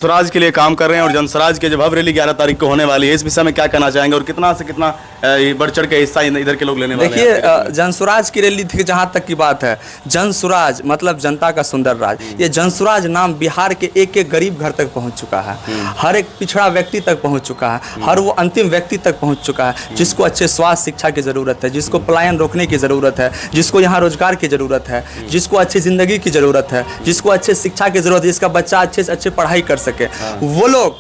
स्वराज के लिए काम कर रहे हैं और जनस्वराज के जो भव्य रैली 11 तारीख को होने वाली है, इस विषय में क्या कहना चाहेंगे और कितना से कितना बढ़ चढ़ के हिस्सा इधर के लोग लेने वाले हैं? देखिए, जनस्वराज की रैली थी जहाँ तक की बात है, जनस्वराज मतलब जनता का सुंदर राज। ये जनस्वराज नाम बिहार के एक एक गरीब घर तक पहुँच चुका है, हर एक पिछड़ा व्यक्ति तक पहुँच चुका है, हर वो अंतिम व्यक्ति तक पहुँच चुका है जिसको अच्छे स्वास्थ्य शिक्षा की ज़रूरत है, जिसको पलायन रोकने की ज़रूरत है, जिसको यहाँ रोजगार की ज़रूरत है, जिसको अच्छी ज़िंदगी की ज़रूरत है, जिसको अच्छे शिक्षा की ज़रूरत है, जिसका बच्चा अच्छे से अच्छे पढ़ाई कर सके, वो लोग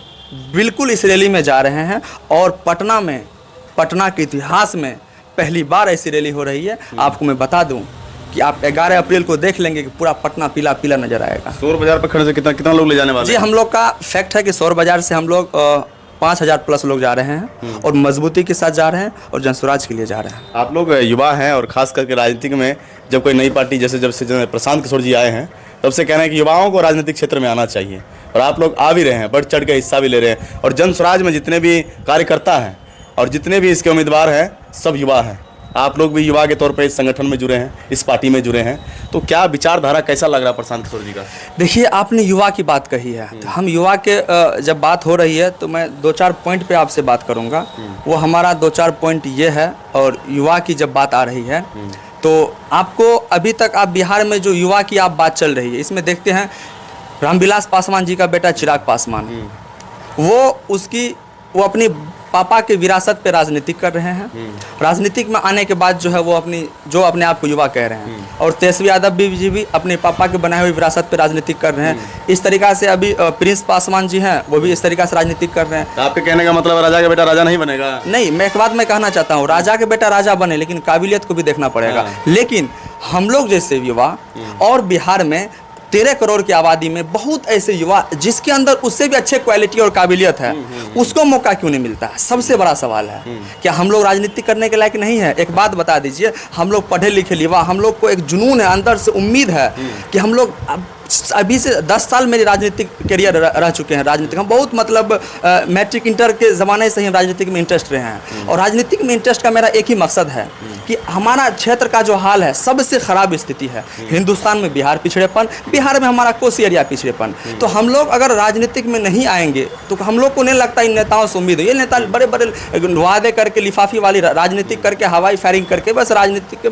बिल्कुल इस रैली में जा रहे हैं। और पटना के इतिहास में पहली बार ऐसी रैली हो रही है। आपको मैं बता दूं कि आप 11 अप्रैल को देख लेंगे कि पूरा पटना पीला पीला नजर आएगा। शोर बाजार पर खड़े से कितना लोग ले जाने वाले जी, हम लोग का फैक्ट है कि शोर बाजार से हम लोग 5000 प्लस लोग जा रहे हैं और मजबूती के साथ जा रहे हैं और जनस्वराज के लिए जा रहे हैं। आप लोग युवा हैं और खास करके राजनीतिक में जब कोई नई पार्टी जब से प्रशांत किशोर जी आए हैं तब से कह रहे हैं कि युवाओं को राजनीतिक क्षेत्र में आना चाहिए और आप लोग आ भी रहे हैं, बढ़ चढ़ के हिस्सा भी ले रहे हैं। और जनस्वराज में जितने भी कार्यकर्ता हैं और जितने भी इसके उम्मीदवार हैं सब युवा हैं। आप लोग भी युवा के तौर पर इस संगठन में जुड़े हैं, इस पार्टी में जुड़े हैं, तो क्या विचारधारा कैसा लग रहा है प्रशांत किशोर जी का? देखिए, आपने युवा की बात कही है, तो हम युवा के जब बात हो रही है तो मैं 2-4 पॉइंट पे आपसे बात करूंगा। वो हमारा 2-4 पॉइंट ये है। और युवा की जब बात आ रही है तो आपको अभी तक आप बिहार में जो युवा की आप बात चल रही है, इसमें देखते हैं रामविलास पासवान जी का बेटा चिराग पासवान, वो अपनी पापा के विरासत पे राजनीतिक कर रहे हैं। राजनीतिक में आने के बाद जो है वो अपने आप को युवा कह रहे हैं। और तेजस्वी यादव जी भी अपने पापा के बनाए हुए विरासत पे राजनीतिक कर रहे हैं। इस तरीक़ा से अभी प्रिंस पासवान जी हैं, वो भी इस तरीक़ा से राजनीतिक कर रहे हैं। आपके कहने का मतलब राजा का बेटा राजा नहीं बनेगा? नहीं, मैं एक बात मैं कहना चाहता हूँ, राजा के बेटा राजा बने लेकिन काबिलियत को भी देखना पड़ेगा। लेकिन हम लोग जैसे युवा और बिहार में 13 करोड़ की आबादी में बहुत ऐसे युवा जिसके अंदर उससे भी अच्छे क्वालिटी और काबिलियत है, उसको मौका क्यों नहीं मिलता है? सबसे बड़ा सवाल है, क्या हम लोग राजनीति करने के लायक नहीं है? एक बात बता दीजिए, हम लोग पढ़े लिखे युवा, हम लोग को एक जुनून है, अंदर से उम्मीद है कि हम लोग अभी से 10 साल मेरे राजनीतिक करियर रह चुके हैं। राजनीतिक हम बहुत मतलब मैट्रिक इंटर के ज़माने से ही हम राजनीतिक में इंटरेस्ट रहे हैं। और राजनीतिक में इंटरेस्ट का मेरा एक ही मकसद है कि हमारा क्षेत्र का जो हाल है सबसे ख़राब स्थिति है हिंदुस्तान में, बिहार पिछड़ेपन, बिहार में हमारा कोसी एरिया पिछड़ेपन। तो हम लोग अगर राजनीतिक में नहीं आएंगे तो हम लोग को नहीं लगता इन नेताओं से उम्मीद है। ये नेता बड़े बड़े वादे करके, लिफाफी वाली राजनीतिक करके, हवाई फायरिंग करके, बस राजनीतिक के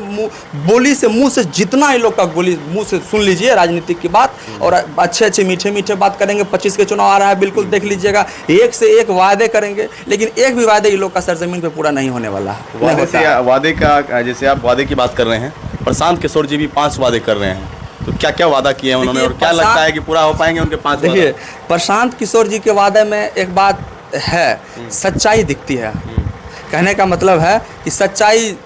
बोली से मुँह से जितना इन लोग का गोली मुँह से सुन लीजिए राजनीतिक की बात, और अच्छे अच्छे मीठे मीठे बात करेंगे। 25 के चुनाव आ रहा है, बिल्कुल देख लीजिएगा, एक से एक वादे करेंगे, लेकिन एक भी वादे ये लोग का सरजमीन पे पूरा नहीं होने वाला है। वादे का जैसे आप वादे की बात कर रहे हैं, प्रशांत किशोर जी भी 5 वादे कर रहे हैं, तो क्या क्या वादा किए हैं उन्होंने और क्या लगता है कि पूरा हो पाएंगे उनके 5? देखिए, प्रशांत किशोर जी के वादे में एक बात है, सच्चाई दिखती है। कहने का मतलब है कि सच्चाई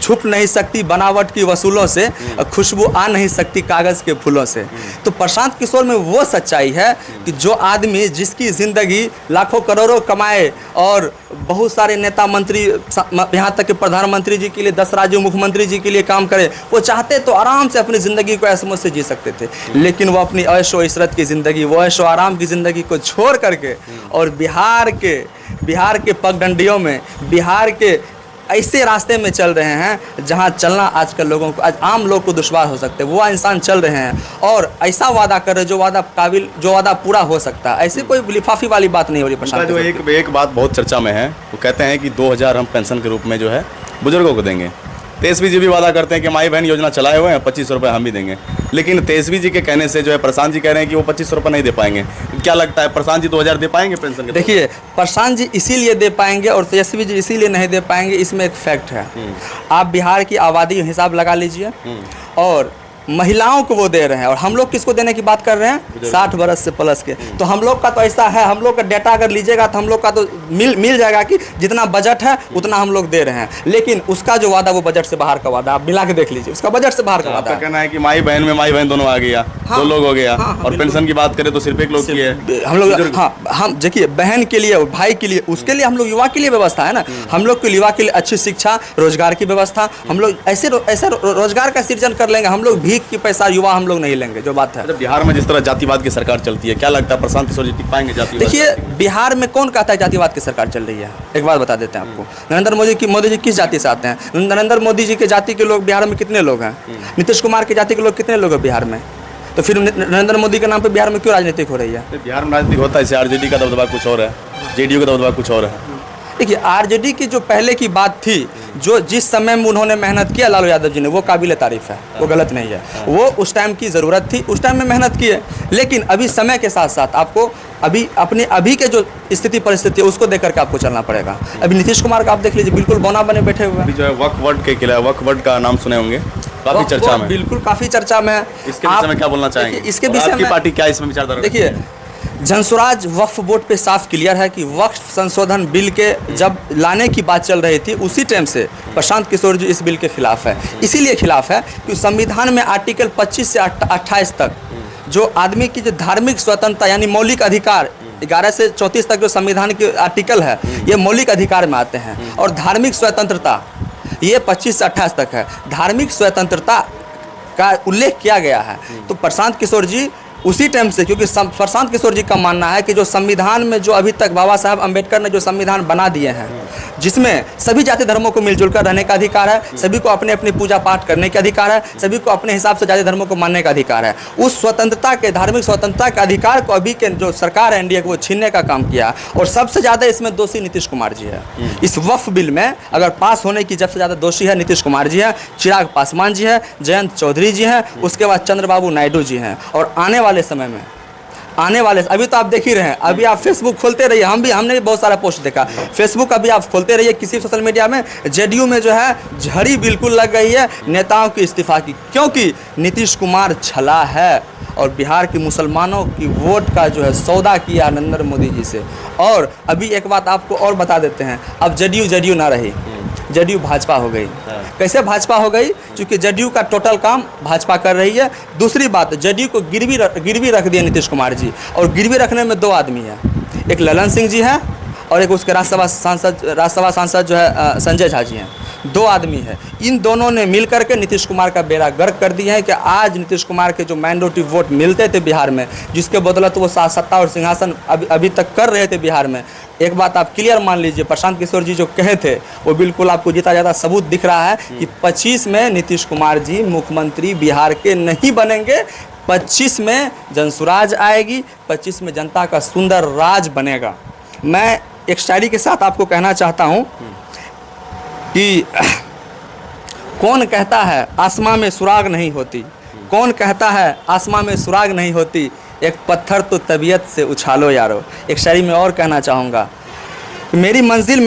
छुप नहीं सकती बनावट की वसूलों से, खुशबू आ नहीं सकती कागज़ के फूलों से। तो प्रशांत किशोर में वो सच्चाई है कि जो आदमी जिसकी ज़िंदगी लाखों करोड़ों कमाए और बहुत सारे नेता मंत्री, यहाँ तक कि प्रधानमंत्री जी के लिए, 10 राज्यों मुख्यमंत्री जी के लिए काम करे, वो चाहते तो आराम से अपनी ज़िंदगी को ऐशमौज से जी सकते थे, लेकिन वो अपनी ऐशो इशरत की ज़िंदगी, वो ऐशो आराम की ज़िंदगी को छोड़ करके और बिहार के पगडंडियों में, बिहार के ऐसे रास्ते में चल रहे हैं जहां चलना आजकल लोगों को, आज आम लोग को दुश्वार हो सकते हैं, वो इंसान चल रहे हैं और ऐसा वादा कर रहे हैं जो वादा पूरा हो सकता है। ऐसे कोई लिफाफी वाली बात नहीं हो रही। प्रशांत जो एक बात बहुत चर्चा में है, वो कहते हैं कि 2000 हम पेंशन के रूप में जो है बुजुर्गों को देंगे। तेजस्वी जी भी वादा करते हैं कि माई बहन योजना चलाए हुए हैं, 2500 रुपये हम भी देंगे, लेकिन तेजस्वी जी के कहने से जो है प्रशांत जी कह रहे हैं कि वो 2500 रुपये नहीं दे पाएंगे। क्या लगता है, प्रशांत जी 2000 दे पाएंगे पेंशन के? देखिए, प्रशांत जी इसीलिए दे पाएंगे और तेजस्वी जी इसीलिए नहीं दे पाएंगे, इसमें एक फैक्ट है। आप बिहार की आबादी हिसाब लगा लीजिए और महिलाओं को वो दे रहे हैं, और हम लोग किसको देने की बात कर रहे हैं? 60 वर्ष से प्लस के। तो हम लोग का तो ऐसा है, हम लोग का डेटा अगर लीजिएगा तो हम लोग का तो मिल जाएगा कि जितना बजट है उतना हम लोग दे रहे हैं, लेकिन उसका जो वादा वो बजट से बाहर का वादा, आप मिला के देख लीजिए, उसका बजट से बाहर का वादा। कहना है कि माई बहन दोनों आ गया, 2 लोग हो गया। और पेंशन की बात करें तो सिर्फ 1 लोग की है। हम लोग हम देखिए, बहन के लिए, भाई के लिए, उसके लिए हम लोग युवा के लिए व्यवस्था है ना, हम लोग के युवा के लिए अच्छी शिक्षा, रोजगार की व्यवस्था, हम लोग ऐसे रोजगार का सृजन कर लेंगे। हम लोग भीख की पैसा युवा हम लोग नहीं लेंगे, जो बात है। बिहार में जिस तरह जातिवाद की सरकार चलती है, क्या लगता है प्रशांत किशोर जी टिक पाएंगे जातिवाद? देखिए, बिहार में कौन कहता है जातिवाद की सरकार चल रही है? एक बात बता देते हैं आपको, नरेंद्र मोदी जी किस जाति से आते हैं? नरेंद्र मोदी जी के जाति के लोग बिहार में कितने लोग हैं? नीतीश कुमार के जाति के लोग कितने लोग हैं बिहार में? तो फिर नरेंद्र मोदी के नाम पे बिहार में क्यों राजनीतिक हो रही है? बिहार में राजनीतिक होता है, जैसे आरजेडी का दबदबा कुछ और है, जेडीयू का दबदबा कुछ और है। देखिए, आरजेडी की जो पहले की बात थी, जो जिस समय में उन्होंने मेहनत किया लालू यादव जी ने, वो काबिल तारीफ है, वो गलत नहीं है। वो उस टाइम की ज़रूरत थी, उस टाइम में मेहनत की है। लेकिन अभी समय के साथ साथ आपको अभी के जो स्थिति परिस्थिति है उसको देख करके आपको चलना पड़ेगा। अभी नीतीश कुमार का आप देख लीजिए, बिल्कुल बौना बने बैठे हुए हैं। जो है वक्फ बोर्ड के खिलाफ, वक्फ बोर्ड का नाम सुने होंगे, काफी चर्चा में। बिल्कुल काफ़ी चर्चा में है। इसके विषय में क्या बोलना चाहेंगे? इसके विषय में पार्टी क्या इसमें विचारधारा? देखिए, जनसुराज वक्फ बोर्ड पे साफ क्लियर है कि वक्फ संशोधन बिल के जब लाने की बात चल रही थी, उसी टाइम से प्रशांत किशोर जी इस बिल के खिलाफ है। इसीलिए खिलाफ है कि संविधान में आर्टिकल 25 से 28 तक जो आदमी की जो धार्मिक स्वतंत्रता यानी मौलिक अधिकार, 11 से 34 तक जो संविधान के आर्टिकल है, ये मौलिक अधिकार में आते हैं। और धार्मिक स्वतंत्रता ये 25 से 28 तक है। धार्मिक स्वतंत्रता का उल्लेख किया गया है। तो प्रशांत किशोर जी उसी टाइम से, क्योंकि प्रशांत किशोर जी का मानना है कि जो संविधान में जो अभी तक बाबा साहब अम्बेडकर ने जो संविधान बना दिए हैं, जिसमें सभी जाति धर्मों को मिलजुल कर रहने का अधिकार है, सभी को अपने अपनी पूजा पाठ करने का अधिकार है, सभी को अपने हिसाब से जाति धर्मों को मानने का अधिकार है, उस स्वतंत्रता के, धार्मिक स्वतंत्रता के अधिकार को अभी के जो सरकार है एनडीए को, वो छीनने का काम किया। और सबसे ज़्यादा इसमें दोषी नीतीश कुमार जी है। इस वक्फ बिल में अगर पास होने की सबसे ज़्यादा दोषी है नीतीश कुमार जी है, चिराग पासवान जी है, जयंत चौधरी जी हैं, उसके बाद चंद्रबाबू नायडू जी हैं। और आने वाले समय में अभी तो आप देख ही रहे हैं, अभी आप फेसबुक खोलते रहिए, हमने भी बहुत सारा पोस्ट देखा। फेसबुक अभी आप खोलते रहिए, किसी सोशल मीडिया में जेडीयू में जो है झड़ी बिल्कुल लग गई है नेताओं की इस्तीफा की, क्योंकि नीतीश कुमार छला है और बिहार के मुसलमानों की वोट का जो है सौदा किया नरेंद्र मोदी जी से। और अभी एक बात आपको और बता देते हैं, अब जेडीयू ना रही, जेडीयू भाजपा हो गई। कैसे भाजपा हो गई? क्योंकि जेडीयू का टोटल काम भाजपा कर रही है। दूसरी बात, जेडीयू को गिरवी रख दिया नीतीश कुमार जी, और गिरवी रखने में दो आदमी हैं, एक ललन सिंह जी हैं और एक उसके राज्यसभा सांसद जो है संजय झा जी हैं। दो आदमी है, इन दोनों ने मिल करके नीतीश कुमार का बेड़ा गर्क कर दिया है कि आज नीतीश कुमार के जो माइनॉरिटी वोट मिलते थे बिहार में, जिसके बदौलत वो सत्ता और सिंहासन अभी तक कर रहे थे बिहार में। एक बात आप क्लियर मान लीजिए, प्रशांत किशोर जी जो कहे थे वो बिल्कुल आपको जितना ज़्यादा सबूत दिख रहा है कि 25 में नीतीश कुमार जी मुख्यमंत्री बिहार के नहीं बनेंगे। 25 में जनसुराज आएगी, 25 में जनता का सुंदर राज बनेगा। मैं एक शायरी के साथ आपको कहना चाहता हूँ कि कौन कहता है आसमां में सुराग नहीं होती, कौन कहता है आसमां में सुराग नहीं होती, एक पत्थर तो तबीयत से उछालो यारो। एक शायरी में और कहना चाहूँगा, मेरी मंजिल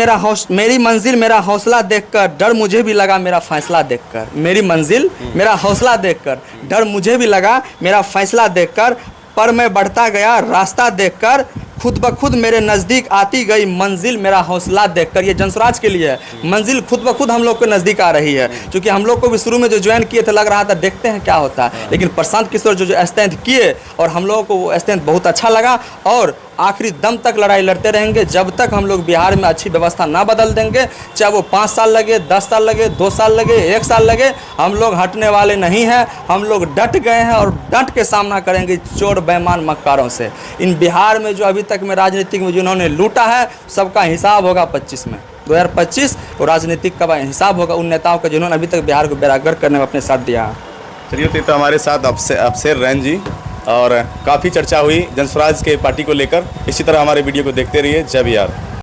मेरा हौसला देखकर डर मुझे भी लगा मेरा फैसला देखकर। मेरी मंजिल मेरा हौसला देखकर डर मुझे भी लगा मेरा फैसला देखकर, पर मैं बढ़ता गया रास्ता देखकर, खुद ब खुद मेरे नज़दीक आती गई मंजिल मेरा हौसला देखकर। ये जनसुराज के लिए है, मंजिल खुद ब खुद हम लोग को नज़दीक आ रही है। क्योंकि हम लोग को भी शुरू में जो ज्वाइन किए थे लग रहा था देखते हैं क्या होता है, लेकिन प्रशांत किशोर जो स्टैंड किए और हम लोगों को वो स्टैंड बहुत अच्छा लगा। और आखिरी दम तक लड़ाई लड़ते रहेंगे जब तक हम लोग बिहार में अच्छी व्यवस्था ना बदल देंगे, चाहे वो 5 साल लगे, 10 साल लगे, 2 साल लगे, 1 साल लगे, हम लोग हटने वाले नहीं हैं। हम लोग डट गए हैं और डट के सामना करेंगे चोर बेईमान मक्कारों से। इन बिहार में जो अभी तक में राजनीतिक में जिन्होंने लूटा है, सबका हिसाब होगा 25 में, 2025 और राजनीतिक का हिसाब होगा उन नेताओं का जिन्होंने अभी तक बिहार को बेरागर करने में अपने साथ दिया है। चलिए, तो हमारे साथ अफसर रैन जी, और काफ़ी चर्चा हुई जनसुराज के पार्टी को लेकर। इसी तरह हमारे वीडियो को देखते रहिए। जय बिहार।